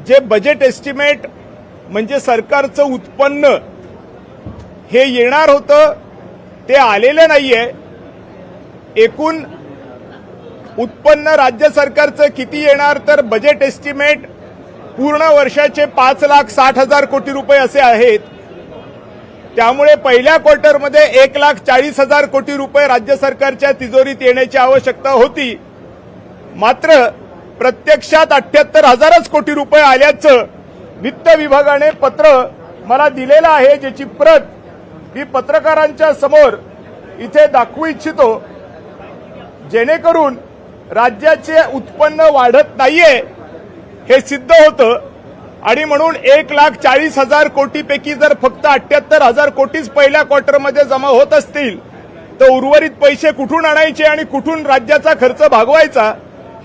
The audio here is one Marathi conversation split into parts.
जे बजेट एस्टिमेट म्हणजे सरकारचं उत्पन्न हे येणार होतं ते आलेलं नाहीये। एकूण उत्पन्न राज्य सरकारचं किती येणार तर बजेट एस्टिमेट पूर्ण वर्षाचे 5,60,000 कोटी रुपये असे आहेत। त्यामुळे पहिल्या क्वार्टरमध्ये 1,40,000 कोटी रुपये राज्य सरकारच्या तिजोरीत येण्याची आवश्यकता होती, मात्र प्रत्यक्षात 78,000 कोटी रुपये आल्याचं वित्त विभागाने पत्र मला दिलेलं आहे, ज्याची प्रत मी पत्रकारांच्या समोर इथे दाखवू इच्छितो, जेणेकरून राज्याचे उत्पन्न वाढत नाहीये हे सिद्ध होतं। आणि म्हणून 1,40,000 कोटीपैकी जर फक्त 78,000 कोटीच पहिल्या क्वार्टरमध्ये जमा होत असतील तर उर्वरित पैसे कुठून आणायचे आणि कुठून राज्याचा खर्च भागवायचा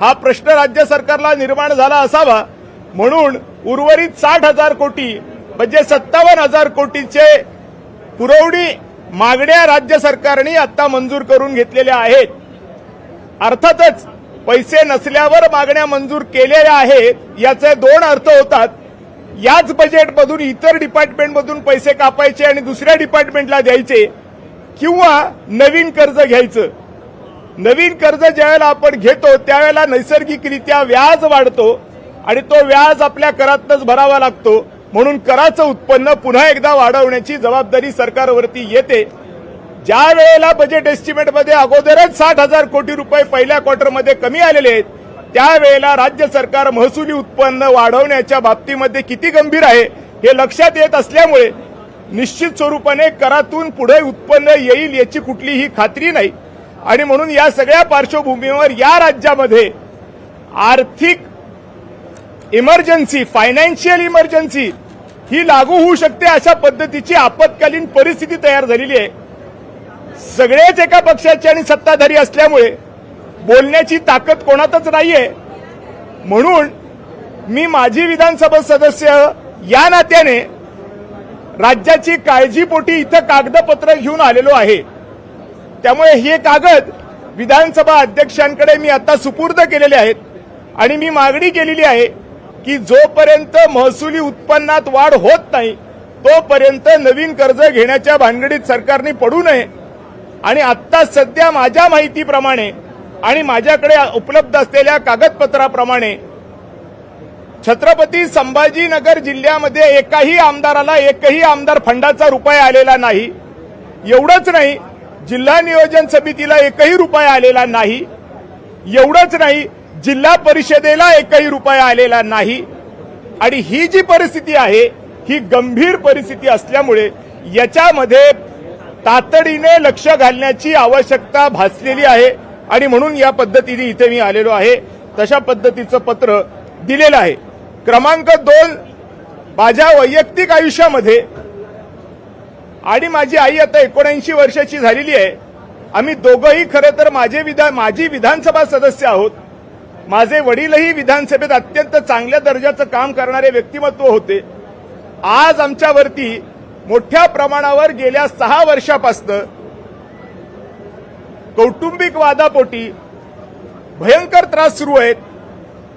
हा प्रश्न राज्य सरकारला निर्माण झाला असावा। म्हणून उर्वरित 60,000 कोटी म्हणजे 57,000 कोटीचे पुरवणी मागण्या राज्य सरकारने आता मंजूर करून घेतलेल्या आहेत। अर्थातच पैसे नसल्यावर मागण्या मंजूर केलेल्या आहेत याचे दोन अर्थ होतात। याच बजेटमधून इतर डिपार्टमेंटमधून पैसे कापायचे आणि दुसऱ्या डिपार्टमेंटला द्यायचे किंवा नवीन कर्ज घ्यायचं। नवीन कर्ज ज्यावेळेला आपण घेतो त्यावेळेला नैसर्गिकरित्या व्याज वाढतो आणि तो व्याज आपल्या करातूनच भरावा लागतो। म्हणून कराचं उत्पन्न पुन्हा एकदा वाढवण्याची जबाबदारी सरकारवरती येते। ज्या वेळेला बजेट एस्टिमेटमध्ये अगोदरच 60,000 कोटी रुपये पहिल्या क्वार्टरमध्ये कमी आलेले आहेत त्यावेळेला राज्य सरकार महसुली उत्पन्न वाढवण्याच्या बाबतीमध्ये किती गंभीर आहे हे लक्षात येत असल्यामुळे निश्चित स्वरूपाने करातून पुढे उत्पन्न येईल याची कुठलीही खात्री नाही। आणि म्हणून या सगळ्या पार्श्वभूमीवर या राज्यामध्ये आर्थिक इमर्जन्सी, फायनान्शियल इमर्जन्सी ही लागू होऊ शकते अशा पद्धतीची आपत्कालीन परिस्थिती तयार झालेली आहे। सगळेच एका पक्षाचे आणि सत्ताधारी असल्यामुळे बोलण्याची ताकद कोणातच नाहीये। म्हणून मी माजी विधानसभा सदस्य या नात्याने राज्याची काळजीपोटी इथं कागदपत्र घेऊन आलेलो आहे। त्यामुळे हे कागद विधानसभा अध्यक्षांकडे मी आता सुपूर्द केलेले आहेत आणि मी मागणी केलेली आहे की जोपर्यंत महसुली उत्पन्नात वाढ होत नाही तोपर्यंत नवीन कर्ज घेण्याच्या भानगडीत सरकारने पडू नये। आणि आता सध्या माझ्या माहितीप्रमाणे आणि माझ्याकडे उपलब्ध असलेल्या कागदपत्राप्रमाणे छत्रपती संभाजीनगर जिल्ह्यामध्ये एकही आमदाराला एकही आमदार फंडाचा रुपया आलेला नाही। एवढंच नाही, जिल्हा नियोजन समितीला एकही रुपया आलेला नाही। एवढंच नाही, जिल्हा परिषदेला एकही रुपया आलेला नाही। आणि ही जी परिस्थिती आहे ही गंभीर परिस्थिती असल्यामुळे याच्यामध्ये तातडीने लक्ष घालण्याची आवश्यकता भासलेली आहे आणि म्हणून या पद्धतीने इथे मी आलेलो आहे। तशा पद्धतीचं पत्र दिलेलं आहे। क्रमांक 2, माझ्या वैयक्तिक आयुष्यामध्ये आणि माझी आई आता 79 वर्षाची झालेली आहे। आम्ही दोघंही खरं तर माझी विधानसभा सदस्य आहोत। माझे वडीलही विधानसभेत अत्यंत चांगल्या दर्जाचं काम करणारे व्यक्तिमत्व होते। आज आमच्यावरती मोठ्या प्रमाणावर गेल्या 6 वर्षापासून कौटुंबिक वादापोटी भयंकर त्रास सुरू आहेत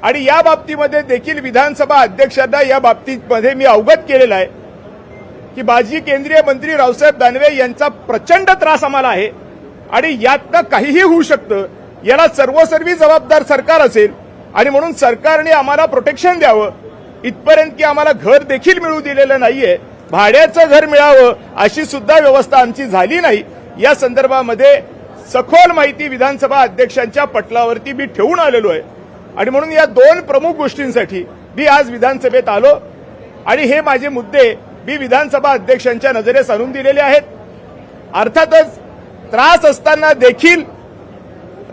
आणि या बाबतीमध्ये देखील विधानसभा अध्यक्षांना या बाबतीमध्ये मी अवगत केलेला आहे की माजी केंद्रीय मंत्री रावसाहेब दानवे यांचा प्रचंड त्रास आम्हाला आहे आणि यातनं काहीही होऊ शकतं। याला सर्वस्वी जबाबदार सरकार असेल आणि म्हणून सरकारने आम्हाला प्रोटेक्शन द्यावं इथपर्यंत की आम्हाला घर देखील मिळू दिलेलं नाहीये, भाड्याचं घर मिळावं अशी सुद्धा व्यवस्था आमची झाली नाही। या संदर्भामध्ये सखोल माहिती विधानसभा अध्यक्षांच्या पटलावरती मी ठेवून आलेलो आहे आणि म्हणून या 2 प्रमुख गोष्टींसाठी मी आज विधानसभेत आलो आणि हे माझे मुद्दे मी विधानसभा अध्यक्षांच्या नजरेस आणून दिलेले आहेत। अर्थातच त्रास असताना देखील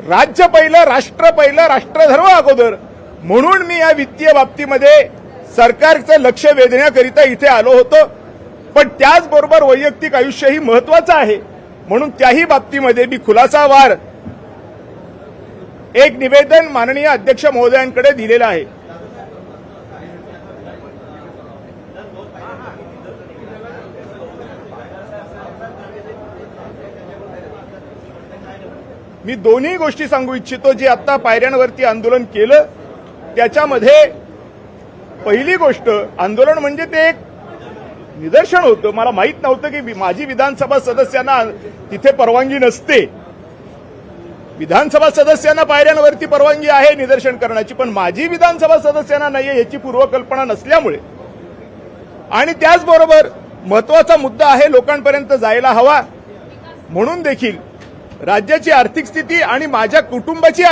राज्य पहिलं, राष्ट्र पहिलं, राष्ट्रधर्म अगोदर म्हणून मी या वित्तीय बाबतीमध्ये सरकारचं लक्ष वेधण्याकरिता इथे आलो होतो। पण त्याचबरोबर वैयक्तिक आयुष्यही महत्वाचं आहे म्हणून त्याही बाबतीमध्ये मी खुलासावार एक निवेदन माननीय अध्यक्ष महोदयांकडे दिलेलं आहे। मी दोन्ही गोष्टी सांगू इच्छितो। जे आता पायऱ्यांवरती आंदोलन केलं त्याच्यामध्ये पहिली गोष्ट, आंदोलन म्हणजे ते एक निदर्शन होतं. मला माहित नव्हतं की माजी विधानसभा सदस्यांना तिथे परवानगी नसते. विधानसभा सदस्यांना पायऱ्यांवरती परवानगी आहे निदर्शन करण्याची, पण माजी विधानसभा सदस्यांना नाहीये याची पूर्वकल्पना नसल्यामुळे, आणि त्याचबरोबर महत्वाचा मुद्दा आहे, लोकांपर्यंत जायला हवा म्हणून देखील राज्याची आर्थिक स्थिती आणि माझ्या कुटुंबाची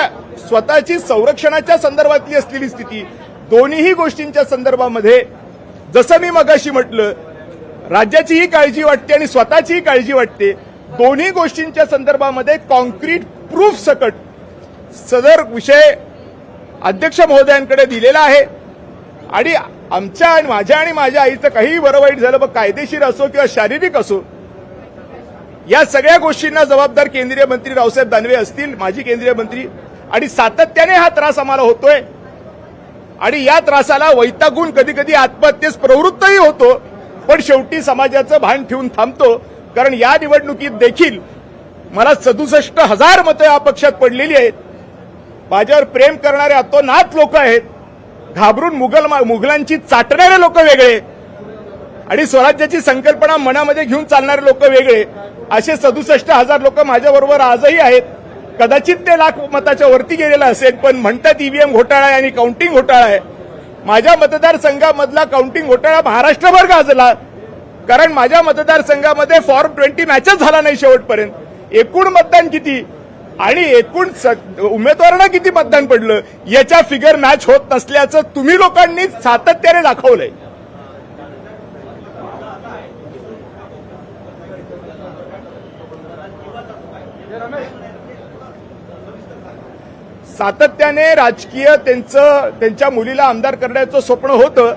स्वतःची संरक्षणाच्या संदर्भातली असलेली स्थिती, दोन्हीही गोष्टींच्या संदर्भामध्ये जसं मी मगाशी म्हटलं, राज्याचीही काळजी वाटते आणि स्वतःचीही काळजी वाटते. दोन्ही गोष्टींच्या संदर्भामध्ये कॉन्क्रीट प्रूफ सकट सदर विषय अध्यक्ष महोदयांकडे दिलेला आहे. आणि आमच्या आणि माझ्या आईचं काहीही बरं वाईट झालं, मग कायदेशीर असो किंवा शारीरिक असो, या सगळ्या गोष्टींना जबाबदार केंद्रीय मंत्री रावसाहेब दानवे असतील, माजी केंद्रीय मंत्री. आणि सातत्याने हा त्रास आम्हाला होतोय आणि या त्रासाला वैतागून कधी कधी आत्महत्येस प्रवृत्तही होतो, पण शेवटी समाजाचं भान ठेवून थांबतो. कारण या निवडणुकीत देखील मला 67,000 मतं अपक्षात पडलेली आहेत. माझ्यावर प्रेम करणारे अतोनात लोक आहेत, घाबरून मुघलांची चाटणारे लोक वेगळे आणि स्वराज्याची संकल्पना मनामध्ये घेऊन चालणारे लोक वेगळे. असे 67,000 लोक माझ्याबरोबर आजही आहेत. कदाचित ते लाख मताच्या वरती गेलेलं असेल, पण म्हणतात ईव्हीएम घोटाळा आहे आणि काउंटिंग घोटाळा आहे. माझ्या मतदारसंघामधला काउंटिंग घोटाळा महाराष्ट्रभर गाजला, कारण माझ्या मतदारसंघामध्ये फॉर्म 20 मॅचच झाला नाही शेवटपर्यंत. एकूण मतदान किती आणि एकूण उमेदवारांना किती मतदान पडलं याच्या फिगर मॅच होत नसल्याचं तुम्ही लोकांनी सातत्याने दाखवलंय. सातत्याने राजकीय त्यांच्या मुलीला आमदार करण्याचं स्वप्न होतं,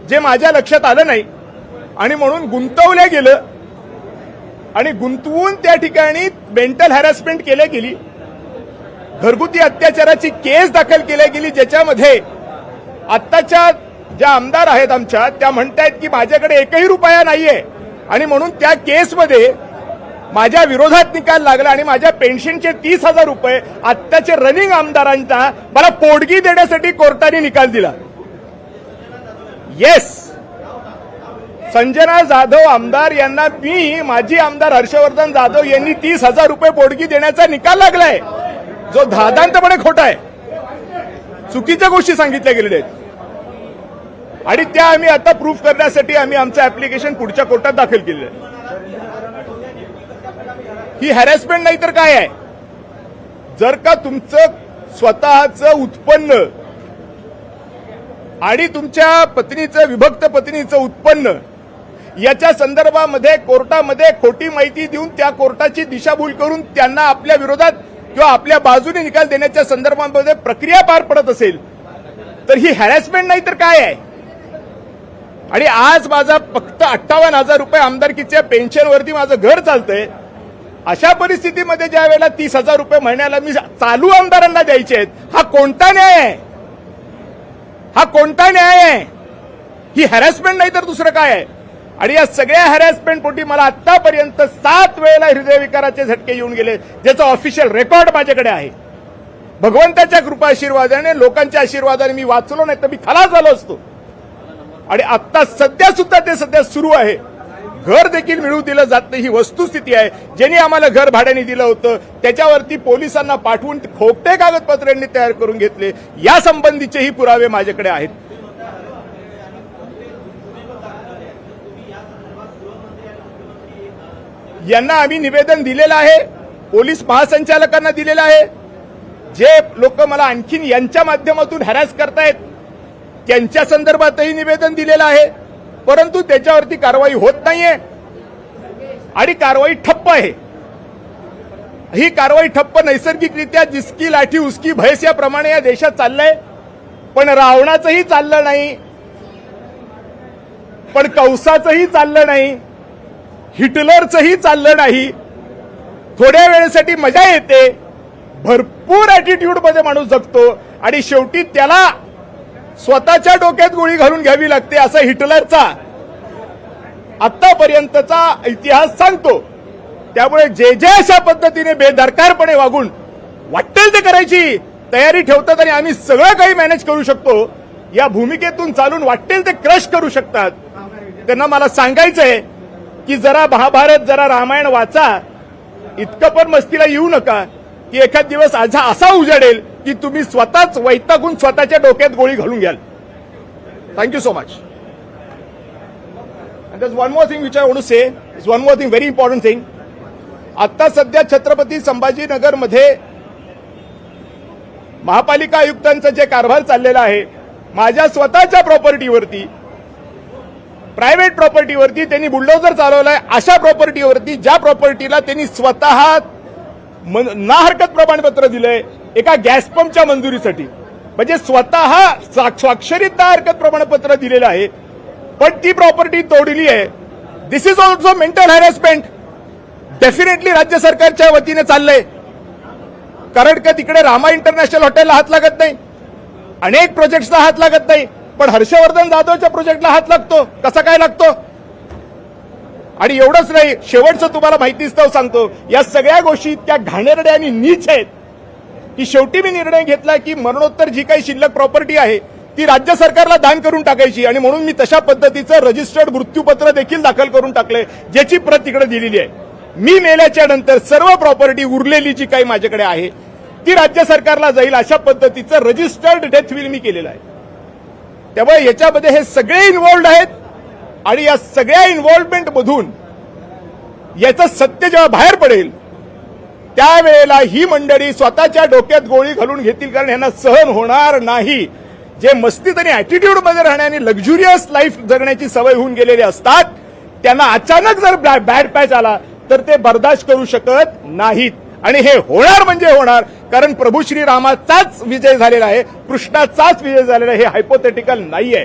जे माझ्या लक्षात आलं नाही आणि म्हणून गुंतवलं गेलं आणि गुंतवून त्या ठिकाणी मेंटल हॅरॅसमेंट केली गेली, घरगुती अत्याचाराची केस दाखल केली गेली, ज्याच्यामध्ये आत्ताच्या ज्या आमदार आहेत आमच्या त्या म्हणतायत की माझ्याकडे एकही रुपया नाहीये आणि म्हणून त्या केसमध्ये माझ्या विरोधात निकाल लागला आणि माझ्या पेन्शनचे 30,000 रुपये आत्ताचे रनिंग आमदारांचा मला पोटगी देण्यासाठी कोर्टाने निकाल दिला. येस, संजना जाधव आमदार यांना माजी आमदार हर्षवर्धन जाधव यांनी 30,000 रुपये पोटगी देण्याचा निकाल लागलाय, जो धादांतपणे खोटा आहे. चुकीच्या गोष्टी सांगितल्या गेलेल्या आहेत आणि त्या आम्ही आता प्रूफ करण्यासाठी आम्ही आमचं ऍप्लिकेशन पुढच्या कोर्टात दाखल केलेलं आहे. ही हॅरॅसमेंट नाही तर काय आहे? जर का तुमचं स्वतःचं उत्पन्न आणि तुमच्या पत्नीचं, विभक्त पत्नीचं उत्पन्न याच्या संदर्भामध्ये कोर्टामध्ये खोटी माहिती देऊन त्या कोर्टाची दिशाभूल करून त्यांना आपल्या विरोधात किंवा आपल्या बाजूने निकाल देण्याच्या संदर्भामध्ये प्रक्रिया पार पडत असेल तर ही हॅरॅसमेंट नाही तर काय आहे? आणि आज माझा फक्त 58,000 रुपये आमदारकीच्या पेन्शनवरती माझं घर चालतंय. अशा परिस्थितीमध्ये ज्या वेळेला 30,000 रुपये महिन्याला मी चालू आमदारांना द्यायचे आहेत, हा कोणता न्याय आहे? हा कोणता न्याय आहे? ही हॅरॅसमेंट नाही तर दुसरं काय आहे? आणि या सगळ्या हॅरॅसमेंट पोटी मला आतापर्यंत 7 वेळेला हृदयविकाराचे झटके येऊन गेले, ज्याचा ऑफिशियल रेकॉर्ड माझ्याकडे आहे. भगवंताच्या कृपा आशीर्वादाने, लोकांच्या आशीर्वादाने मी वाचलो, नाही तर मी खलास झालो असतो. आणि आता सध्या सुद्धा ते सुरू आहे. घर देखील मिळवू दिलं जात नाही, ही वस्तुस्थिती आहे. ज्यांनी आम्हाला घर भाड्याने दिलं होतं त्याच्यावरती पोलिसांना पाठवून खोटे कागदपत्रांनी तयार करून घेतले, या संबंधीचेही पुरावे माझ्याकडे आहेत. यांना आम्ही निवेदन दिलेलं आहे, पोलीस महासंचालकांना दिलेलं आहे. जे लोक मला आणखीन यांच्या माध्यमातून हॅरॅस करतायत त्यांच्या संदर्भातही निवेदन दिलेलं आहे, परंतु त्याच्यावरती कारवाई होत नाहीये आणि कारवाई ठप्प आहे. ही कारवाई ठप्प नैसर्गिकरित्या जिसकी लाठी उसकी भैंस याप्रमाणे या देशात चाललंय. पण रावणाचंही चाललं नाही, पण कंसाचंही चाललं नाही, हिटलरचंही चाललं नाही. थोड्या वेळेसाठी मजा येते, भरपूर ॲटिट्यूड मध्ये माणूस जगतो आणि शेवटी त्याला स्वतःच्या डोक्यात गोळी घालून घ्यावी लागते, असा हिटलरचा आतापर्यंतचा इतिहास सांगतो. त्यामुळे जे अशा पद्धतीने बेदरकारपणे वागून वाटेल ते करायची तयारी ठेवतात आणि आम्ही सगळं काही मॅनेज करू शकतो, या भूमिकेतून चालून वाटेल ते क्रश करू शकतात. त्यांना मला सांगायचंय की जरा महाभारत जरा रामायण वाचा, इतकं पण मस्तीला येऊ नका की एखाद दिवस असा उजाडेल की तुम्ही स्वतःच वैतागून स्वतःच्या डोक्यात गोळी घालून घ्याल. Thank you so much. And there's one more thing which I want to say. There's one more thing, very important thing. आता सध्या छत्रपती संभाजीनगरमध्ये महापालिका आयुक्तांचा जे कारभार चाललेला आहे, माझ्या स्वतःच्या प्रॉपर्टीवरती, प्रायव्हेट प्रॉपर्टीवरती त्यांनी बुलडोझर चालवलाय. अशा प्रॉपर्टीवरती, ज्या प्रॉपर्टीला त्यांनी स्वतः ना हरकत प्रमाणपत्र दिलंय एका गॅस पंपच्या मंजुरीसाठी, म्हणजे स्वतः स्वाक्षरीत ना हरकत प्रमाणपत्र दिलेलं आहे, पण ती प्रॉपर्टी तोडली आहे. This is also mental harassment. Definitely राज्य सरकारच्या वतीने चाललंय. कारण का तिकडे रामा इंटरनॅशनल हॉटेलला हात लागत नाही, अनेक प्रोजेक्ट्सला हात लागत नाही, पण हर्षवर्धन जाधवच्या प्रोजेक्टला हात लागतो. कसा काय लागतो? आणि एवढंच नाही, शेवटचं तुम्हाला माहितीच तर सांगतो, या सगळ्या गोष्टी इतक्या घाणेरड्या आणि नीच आहेत की शेवटी मी निर्णय घेतला की मरणोत्तर जी काही शिल्लक प्रॉपर्टी आहे ती राज्य सरकारला दान करून टाकायची. आणि म्हणून मी तशा पद्धतीचं रजिस्टर्ड मृत्यूपत्र देखील दाखल करून टाकलंय, ज्याची प्रत तिकडे दिलेली आहे. मी मेल्याच्या नंतर सर्व प्रॉपर्टी उरलेली जी काही माझ्याकडे आहे ती राज्य सरकारला जाईल, अशा पद्धतीचं रजिस्टर्ड डेथ विल मी केलेलं आहे. त्यामुळे याच्यामध्ये हे सगळे इन्व्हॉल्ड आहेत आणि या सगळ्या इन्व्हॉल्वमेंट मधून याचं सत्य जेव्हा बाहेर पडेल त्यावेळेला ही मंडळी स्वतःच्या डोक्यात गोळी घालून घेतील, कारण यांना सहन होणार नाही. जे मस्तीत आणि अॅटिट्यूड मध्ये राहण्याने लक्झुरियस लाईफ जगण्याची सवय होऊन गेलेले असतात, त्यांना अचानक जर बॅड पॅच आला तर ते बर्दाश्त करू शकत नाहीत. आणि हे होणार म्हणजे होणार, कारण प्रभू श्रीरामाचाच विजय झालेला आहे, कृष्णाचाच विजय झालेला आहे. हे हायपोथेटिकल नाहीये.